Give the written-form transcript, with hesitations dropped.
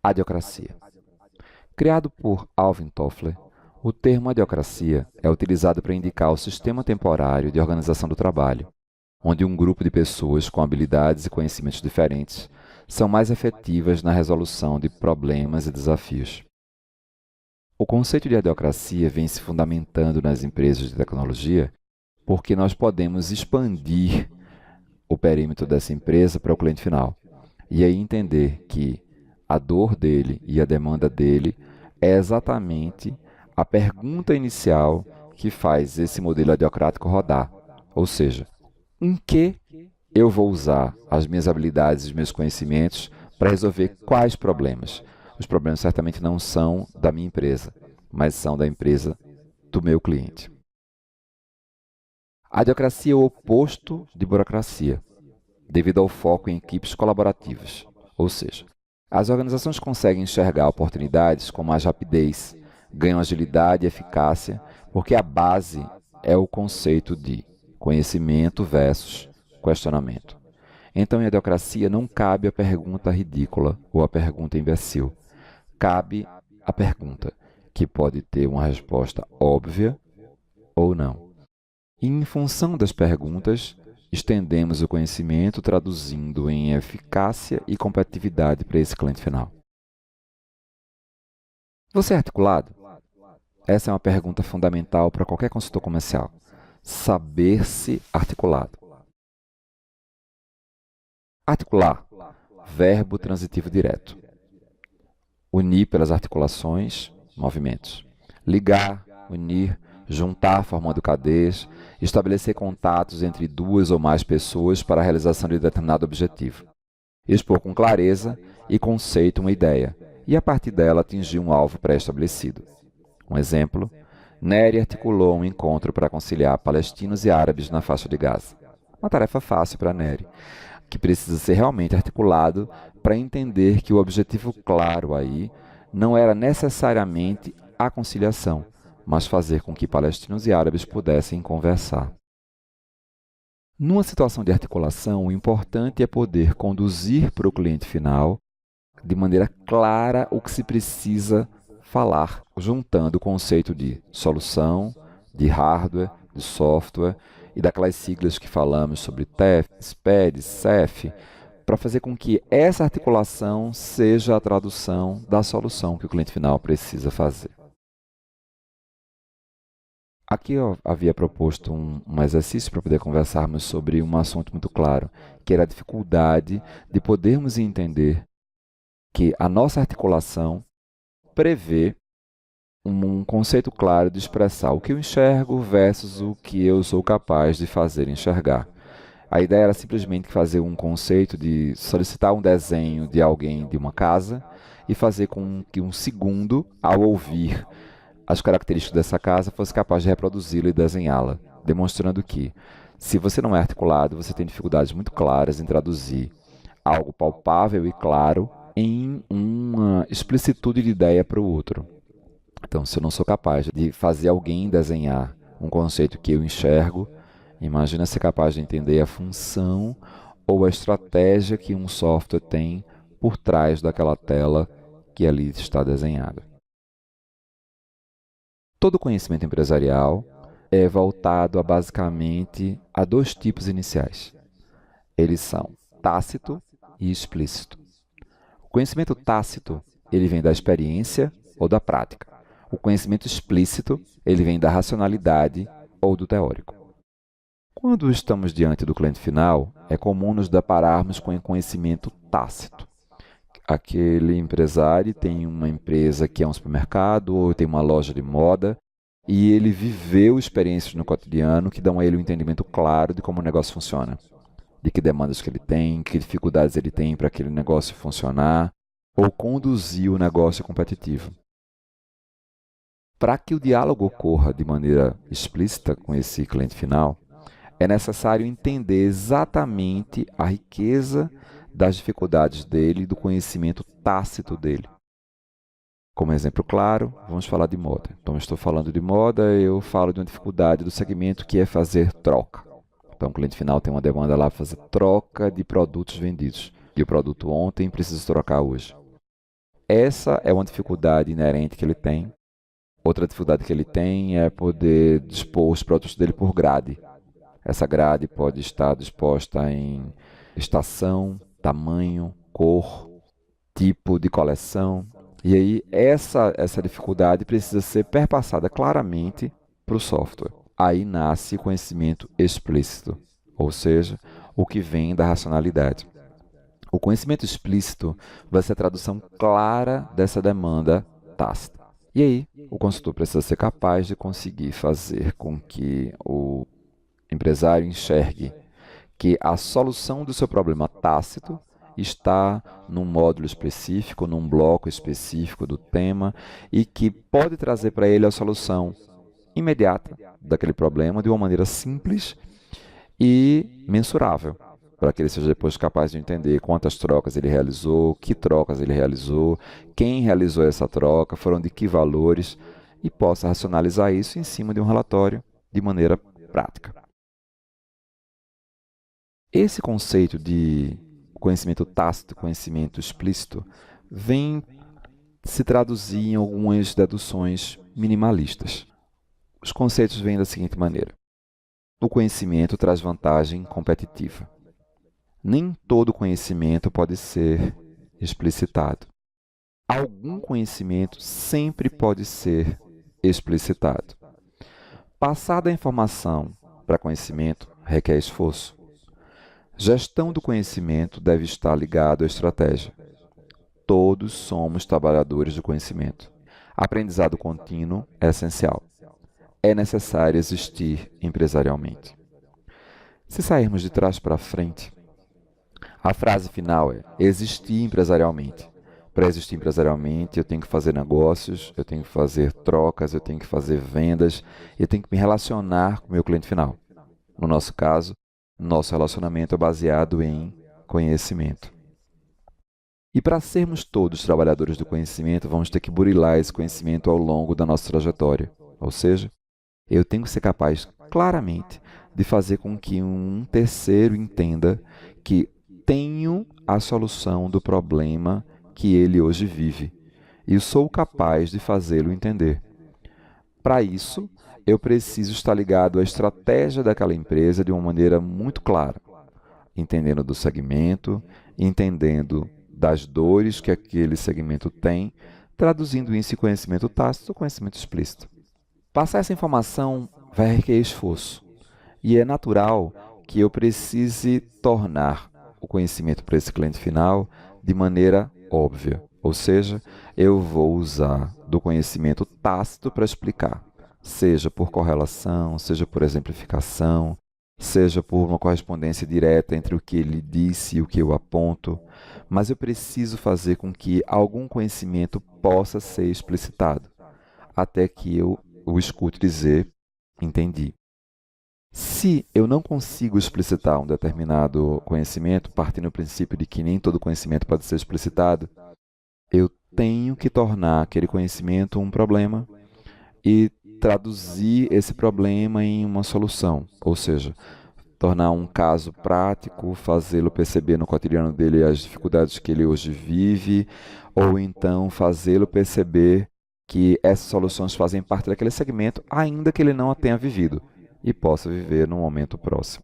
Adiocracia. Criado por Alvin Toffler, o termo adiocracia é utilizado para indicar o sistema temporário de organização do trabalho, onde um grupo de pessoas com habilidades e conhecimentos diferentes são mais efetivas na resolução de problemas e desafios. O conceito de adiocracia vem se fundamentando nas empresas de tecnologia porque nós podemos expandir o perímetro dessa empresa para o cliente final e aí entender que a dor dele e a demanda dele é exatamente a pergunta inicial que faz esse modelo adiocrático rodar. Ou seja, em que eu vou usar as minhas habilidades e os meus conhecimentos para resolver quais problemas? Os problemas certamente não são da minha empresa, mas são da empresa do meu cliente. A adiocracia é o oposto de burocracia, devido ao foco em equipes colaborativas, ou seja, as organizações conseguem enxergar oportunidades com mais rapidez, ganham agilidade e eficácia, porque a base é o conceito de conhecimento versus questionamento. Então, em adiocracia, não cabe a pergunta ridícula ou a pergunta imbecil. Cabe a pergunta, que pode ter uma resposta óbvia ou não. E, em função das perguntas, estendemos o conhecimento, traduzindo em eficácia e competitividade para esse cliente final. Você é articulado? Essa é uma pergunta fundamental para qualquer consultor comercial. Saber-se articulado. Articular, verbo transitivo direto. Unir pelas articulações, movimentos. Ligar, unir, juntar formando cadeias, estabelecer contatos entre duas ou mais pessoas para a realização de determinado objetivo. Expor com clareza e conceito uma ideia, e a partir dela atingir um alvo pré-estabelecido. Um exemplo, Nery articulou um encontro para conciliar palestinos e árabes na faixa de Gaza. Uma tarefa fácil para Nery, que precisa ser realmente articulado para entender que o objetivo claro aí não era necessariamente a conciliação, mas fazer com que palestinos e árabes pudessem conversar. Numa situação de articulação, o importante é poder conduzir para o cliente final de maneira clara o que se precisa falar, juntando o conceito de solução, de hardware, de software e daquelas siglas que falamos sobre TEF, SPED, CEF, para fazer com que essa articulação seja a tradução da solução que o cliente final precisa fazer. Aqui eu havia proposto um exercício para poder conversarmos sobre um assunto muito claro, que era a dificuldade de podermos entender que a nossa articulação prevê um conceito claro de expressar o que eu enxergo versus o que eu sou capaz de fazer enxergar. A ideia era simplesmente fazer um conceito de solicitar um desenho de alguém de uma casa e fazer com que um segundo, ao ouvir as características dessa casa, fosse capaz de reproduzi-la e desenhá-la, demonstrando que, se você não é articulado, você tem dificuldades muito claras em traduzir algo palpável e claro em uma explicitude de ideia para o outro. Então, se eu não sou capaz de fazer alguém desenhar um conceito que eu enxergo, imagina ser capaz de entender a função ou a estratégia que um software tem por trás daquela tela que ali está desenhada. Todo conhecimento empresarial é voltado basicamente a dois tipos iniciais. Eles são tácito e explícito. O conhecimento tácito, ele vem da experiência ou da prática. O conhecimento explícito, ele vem da racionalidade ou do teórico. Quando estamos diante do cliente final, é comum nos depararmos com o conhecimento tácito. Aquele empresário tem uma empresa que é um supermercado ou tem uma loja de moda e ele viveu experiências no cotidiano que dão a ele um entendimento claro de como o negócio funciona, de que demandas que ele tem, que dificuldades ele tem para aquele negócio funcionar ou conduzir o negócio competitivo. Para que o diálogo ocorra de maneira explícita com esse cliente final, é necessário entender exatamente a riqueza das dificuldades dele e do conhecimento tácito dele. Como exemplo claro, vamos falar de moda. Então, eu estou falando de moda, eu falo de uma dificuldade do segmento que é fazer troca. Então, o cliente final tem uma demanda lá para fazer troca de produtos vendidos. E o produto ontem precisa trocar hoje. Essa é uma dificuldade inerente que ele tem. Outra dificuldade que ele tem é poder dispor os produtos dele por grade. Essa grade pode estar disposta em estação, tamanho, cor, tipo de coleção. E aí essa dificuldade precisa ser perpassada claramente para o software. Aí nasce conhecimento explícito, ou seja, o que vem da racionalidade. O conhecimento explícito vai ser a tradução clara dessa demanda tácita. E aí, o consultor precisa ser capaz de conseguir fazer com que o empresário enxergue que a solução do seu problema tácito está num módulo específico, num bloco específico do tema e que pode trazer para ele a solução imediata daquele problema de uma maneira simples e mensurável, para que ele seja depois capaz de entender quantas trocas ele realizou, que trocas ele realizou, quem realizou essa troca, foram de que valores, e possa racionalizar isso em cima de um relatório de maneira prática. Esse conceito de conhecimento tácito, conhecimento explícito, vem se traduzir em algumas deduções minimalistas. Os conceitos vêm da seguinte maneira: o conhecimento traz vantagem competitiva. Nem todo conhecimento pode ser explicitado. Algum conhecimento sempre pode ser explicitado. Passar da informação para conhecimento requer esforço. Gestão do conhecimento deve estar ligado à estratégia. Todos somos trabalhadores do conhecimento. Aprendizado contínuo é essencial. É necessário existir empresarialmente. Se sairmos de trás para frente, a frase final é existir empresarialmente. Para existir empresarialmente, eu tenho que fazer negócios, eu tenho que fazer trocas, eu tenho que fazer vendas, eu tenho que me relacionar com o meu cliente final. No nosso caso, nosso relacionamento é baseado em conhecimento. E para sermos todos trabalhadores do conhecimento, vamos ter que burilar esse conhecimento ao longo da nossa trajetória. Ou seja, eu tenho que ser capaz, claramente, de fazer com que um terceiro entenda que tenho a solução do problema que ele hoje vive. E eu sou capaz de fazê-lo entender. Para isso, eu preciso estar ligado à estratégia daquela empresa de uma maneira muito clara, entendendo do segmento, entendendo das dores que aquele segmento tem, traduzindo isso em conhecimento tácito ou conhecimento explícito. Passar essa informação vai requerer esforço, e é natural que eu precise tornar o conhecimento para esse cliente final de maneira óbvia, ou seja, eu vou usar do conhecimento tácito para explicar, seja por correlação, seja por exemplificação, seja por uma correspondência direta entre o que ele disse e o que eu aponto, mas eu preciso fazer com que algum conhecimento possa ser explicitado, até que eu o escute dizer, entendi. Se eu não consigo explicitar um determinado conhecimento, partindo do princípio de que nem todo conhecimento pode ser explicitado, eu tenho que tornar aquele conhecimento um problema e traduzir esse problema em uma solução, ou seja, tornar um caso prático, fazê-lo perceber no cotidiano dele as dificuldades que ele hoje vive, ou então fazê-lo perceber que essas soluções fazem parte daquele segmento, ainda que ele não a tenha vivido e possa viver no momento próximo.